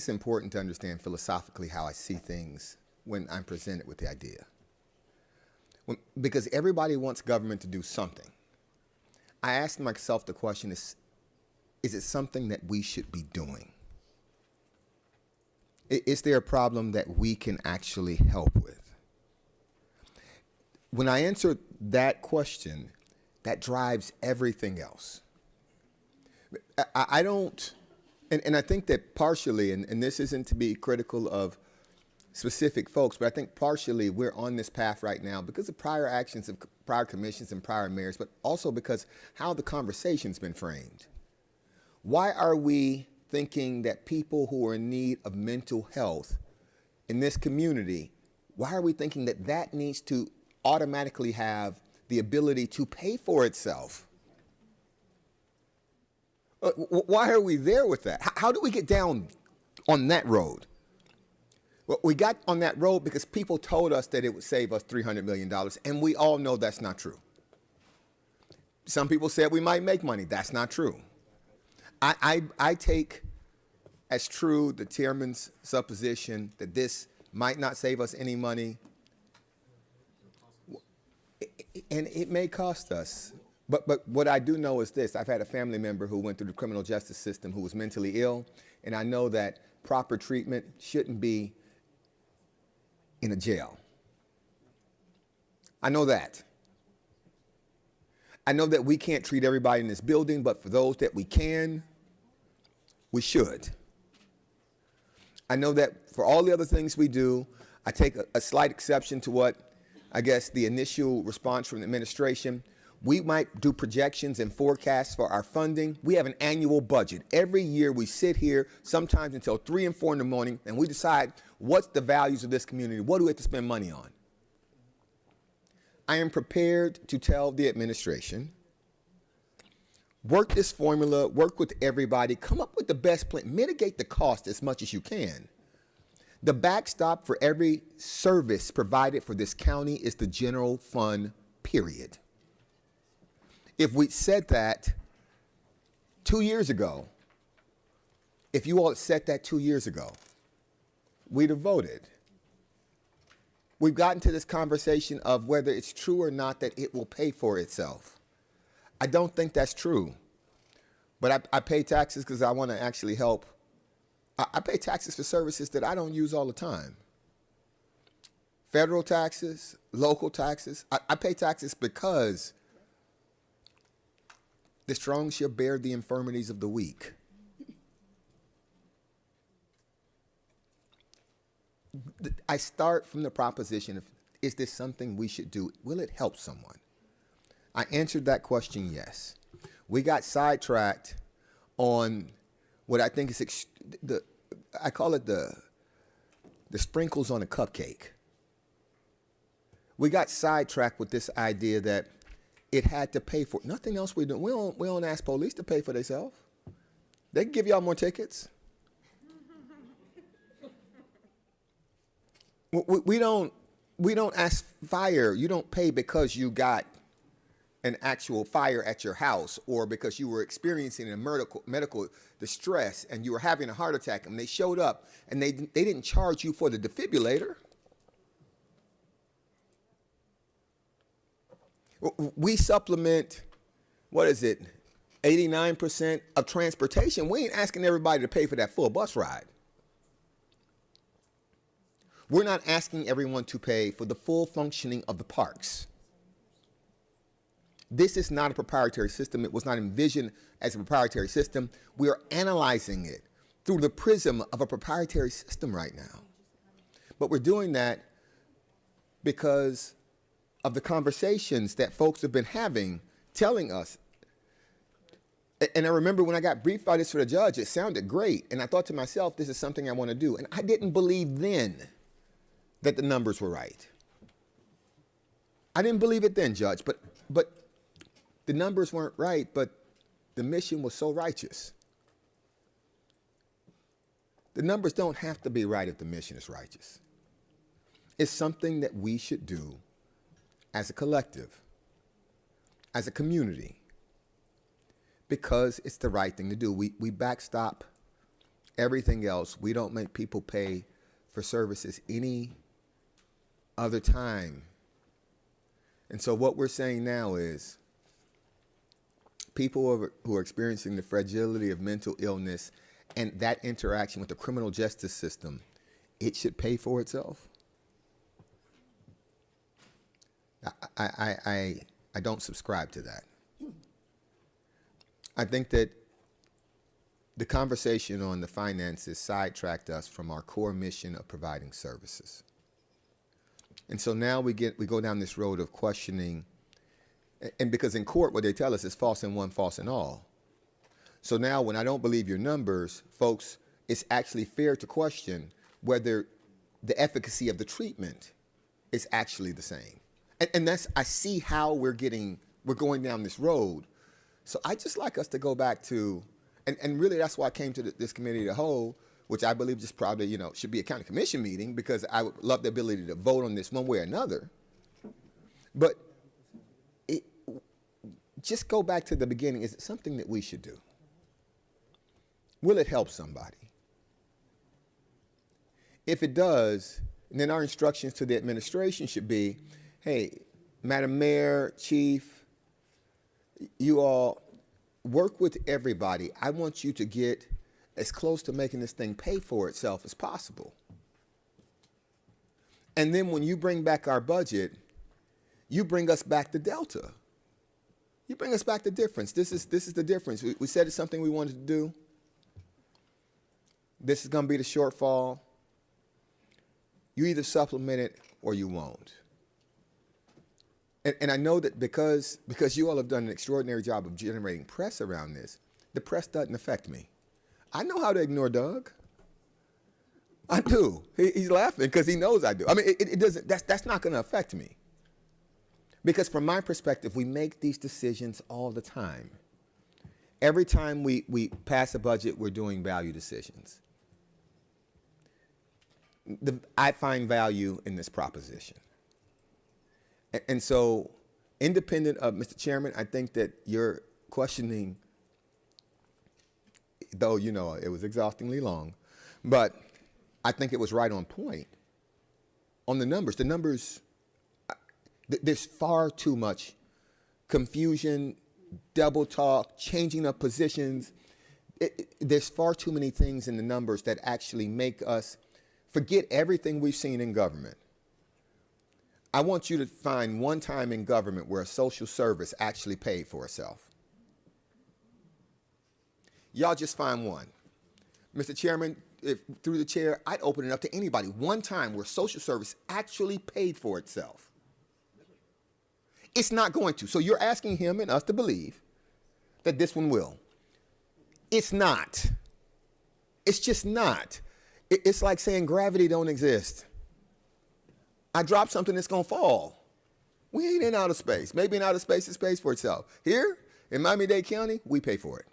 It's important to understand philosophically how I see things when I'm presented with the idea. Because everybody wants government to do something. I ask myself the question is it something that we should be doing? Is there a problem that we can actually help with? When I answer that question, that drives everything else. I don't, and I think that partially, and this isn't to be critical of specific folks, but I think partially we're on this path right now because of prior actions of prior commissions and prior mayors, but also because how the conversation's been framed. Why are we thinking that people who are in need of mental health in this community, why are we thinking that that needs to automatically have the ability to pay for itself? Why are we there with that? How do we get down on that road? Well, we got on that road because people told us that it would save us $300 million, and we all know that's not true. Some people said we might make money. That's not true. I take as true the chairman's supposition that this might not save us any money, and it may cost us. But what I do know is this. I've had a family member who went through the criminal justice system who was mentally ill, and I know that proper treatment shouldn't be in a jail. I know that. I know that we can't treat everybody in this building, but for those that we can, we should. I know that for all the other things we do, I take a slight exception to what, I guess, the initial response from the administration. We might do projections and forecasts for our funding. We have an annual budget. Every year we sit here, sometimes until 3 and 4 in the morning, and we decide what's the values of this community. What do we have to spend money on? I am prepared to tell the administration, work this formula, work with everybody, come up with the best plan, mitigate the cost as much as you can. The backstop for every service provided for this county is the general fund, period. If we said that 2 years ago, if you all had said that 2 years ago, we'd have voted. We've gotten to this conversation of whether it's true or not that it will pay for itself. I don't think that's true. But I pay taxes because I want to actually help. I pay taxes for services that I don't use all the time. Federal taxes, local taxes. I pay taxes because the strong shall bear the infirmities of the weak. I start from the proposition of, is this something we should do? Will it help someone? I answered that question, yes. We got sidetracked on what I think is, I call it the sprinkles on a cupcake. We got sidetracked with this idea that it had to pay for it. Nothing else we do. We don't ask police to pay for themselves. They can give y'all more tickets. We don't ask fire. You don't pay because you got an actual fire at your house or because you were experiencing a medical distress and you were having a heart attack and they showed up and they didn't charge you for the defibrillator. We supplement, 89% of transportation. We ain't asking everybody to pay for that full bus ride. We're not asking everyone to pay for the full functioning of the parks. This is not a proprietary system. It was not envisioned as a proprietary system. We are analyzing it through the prism of a proprietary system right now. But we're doing that because of the conversations that folks have been having, telling us. And I remember when I got briefed by this for the judge, it sounded great. And I thought to myself, this is something I want to do. And I didn't believe then that the numbers were right. I didn't believe it then, Judge, but the numbers weren't right, but the mission was so righteous. The numbers don't have to be right if the mission is righteous. It's something that we should do as a collective, as a community, because it's the right thing to do. We backstop everything else, we don't make people pay for services any other time. And so what we're saying now is people who are experiencing the fragility of mental illness and that interaction with the criminal justice system, it should pay for itself. I don't subscribe to that. I think that the conversation on the finances sidetracked us from our core mission of providing services. And so now we go down this road of questioning, and because in court what they tell us is false in one, false in all. So now when I don't believe your numbers, folks, it's actually fair to question whether the efficacy of the treatment is actually the same. And that's, I see how we're going down this road. So I just like us to go back to, and really that's why I came to this committee of the whole, which I believe just probably, should be a county commission meeting, because I would love the ability to vote on this one way or another. But just go back to the beginning. Is it something that we should do? Will it help somebody? If it does, then our instructions to the administration should be, hey, Madam Mayor, Chief, you all work with everybody. I want you to get as close to making this thing pay for itself as possible. And then when you bring back our budget, you bring us back the delta. You bring us back the difference. This is the difference. We said it's something we wanted to do. This is going to be the shortfall. You either supplement it or you won't. And I know that because you all have done an extraordinary job of generating press around this, the press doesn't affect me. I know how to ignore Doug. I do. He's laughing because he knows I do. I mean, it doesn't. That's not going to affect me. Because from my perspective, we make these decisions all the time. Every time we pass a budget, we're doing value decisions. I find value in this proposition. And so, independent of Mr. Chairman, I think that your questioning, though, it was exhaustingly long, but I think it was right on point on the numbers. The numbers, there's far too much confusion, double talk, changing of positions. There's far too many things in the numbers that actually make us forget everything we've seen in government. I want you to find one time in government where a social service actually paid for itself. Y'all just find one. Mr. Chairman, through the chair, I'd open it up to anybody. One time where social service actually paid for itself. It's not going to. So you're asking him and us to believe that this one will. It's not. It's just not. It's like saying gravity don't exist. I drop something that's going to fall. We ain't in outer space. Maybe in outer space it pays for itself. Here, in Miami-Dade County, we pay for it.